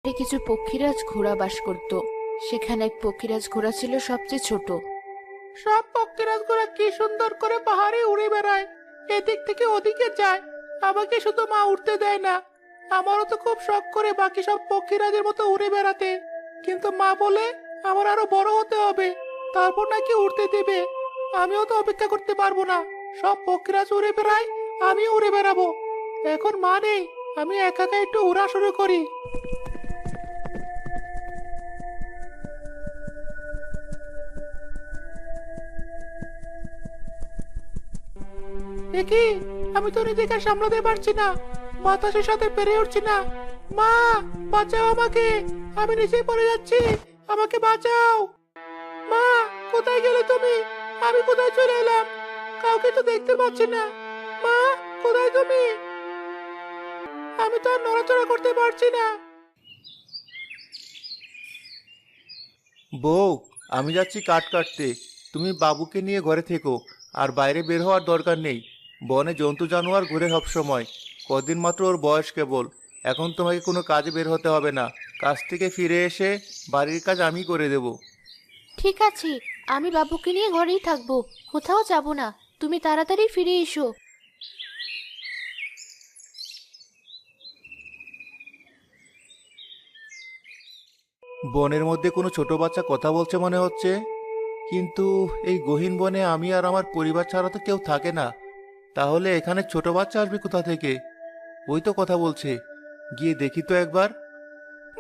কিছু পক্ষীরাজ ঘোড়া বাস করত। সেখানে এক পক্ষীরাজ ঘোড়া ছিল সবচেয়ে ছোট। সব পক্ষীরাজ ঘোড়া কি সুন্দর করে পাহাড়ে উড়ে বেড়ায়, এদিক থেকে ওদিকে যায়। আমাকে শুধু মা উঠতে দেয় না। আমারও তো খুব শখ করে বাকি সব পক্ষীরাজের মতো উড়ে বেড়াতে, কিন্তু মা বলে আমার আরো বড় হতে হবে, তারপর নাকি উঠতে দেবে। আমিও তো অপেক্ষা করতে পারবো না। সব পক্ষীরাজ উড়ে বেড়ায়, আমিও উড়ে বেড়াবো। এখন মা নেই, আমি একা একা একটু উড়া শুরু করি। দেখি, আমি তো নিজেকে আর সামলাতে পারছি না, বাতাসের সাথে পেরে উঠছি না। মা, বাঁচাও আমাকে, আমি নিচে পড়ে যাচ্ছি, আমাকে বাঁচাও। মা, কোথায় গেলে তুমি? আমি কোথায় চলে এলাম? কাউকে তো দেখতে পাচ্ছি না। মা, কোথায় তুমি? আমি তো আর নড়াচড়া করতে পারছি না। বউ, আমি যাচ্ছি কাঠ কাটতে। তুমি বাবুকে নিয়ে ঘরে থেকো, আর বাইরে বের হওয়ার দরকার নেই। বনে জন্তু জানোয়ার ঘুরে সব সময়। কদিন মাত্র ওর বয়স কেবল। এখন তোমাকে কোনো কাজে বের হতে হবে না। কাজ থেকে ফিরে এসে বাড়ির কাজ আমি করে দেব। ঠিক আছে, আমি বাবুকে নিয়ে ঘরেই থাকবো, কোথাও যাব না। তুমি তাড়াতাড়ি ফিরে এসো। বনের মধ্যে কোনো ছোট বাচ্চা কথা বলছে মনে হচ্ছে, কিন্তু এই গহীন বনে আমি আর আমার পরিবার ছাড়া তো কেউ থাকে না। তাহলে এখানে ছোট বাচ্চা আসবে কোথা থেকে? ওই তো কথা বলছে, গিয়ে দেখি তো একবার।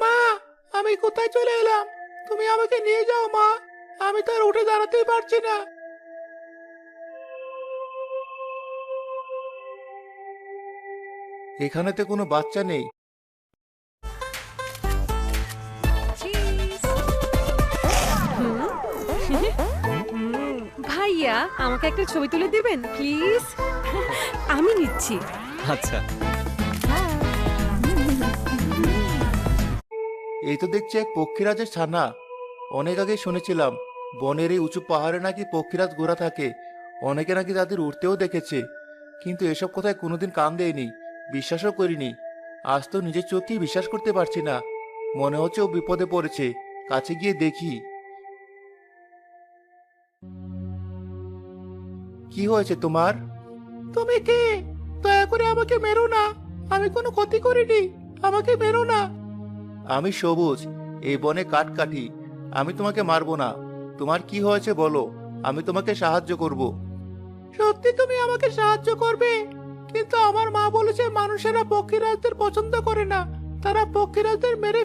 মা, আমি কোথায় চলে এলাম? তুমি আমাকে নিয়ে যাও মা, আমি তো আর উঠে দাঁড়াতেই পারছি না। এখানে তো কোনো বাচ্চা নেই। ভাইয়া, আমাকে একটা ছবি তুলে দিবেন প্লিজ? আমি নিচ্ছি। আচ্ছা। এই তো দেখছি এক পক্ষীরাজের ছানা। অনেক আগে শুনেছিলাম বনের এই উঁচু পাহাড়ে নাকি পক্ষীরাজ ঘোরা থাকে। অনেকে নাকি তাদের উঠতেও দেখেছে, কিন্তু এসব কথায় কোনোদিন কান দেয়নি, বিশ্বাসও করিনি। আজ তো নিজের চোখেই বিশ্বাস করতে পারছি না। মনে হচ্ছে ও বিপদে পড়েছে। কাছে গিয়ে দেখি। কি হয়েছে তোমার? তুমি কে? দয়া করে আমাকে মেরো না, আমি কোনো ক্ষতি করিনি, আমাকে মেরো না। আমি সবুজ, এই বনে কাঠ কাটি। আমি তোমাকে মারবো না। তোমার কি হয়েছে বলো, আমি তোমাকে সাহায্য করব। সত্যি তুমি আমাকে সাহায্য করবে? কিন্তু আমার মা বলেছে মানুষেরা পক্ষীরাজদের পছন্দ করে না, তারা পক্ষীরাজদের মেরে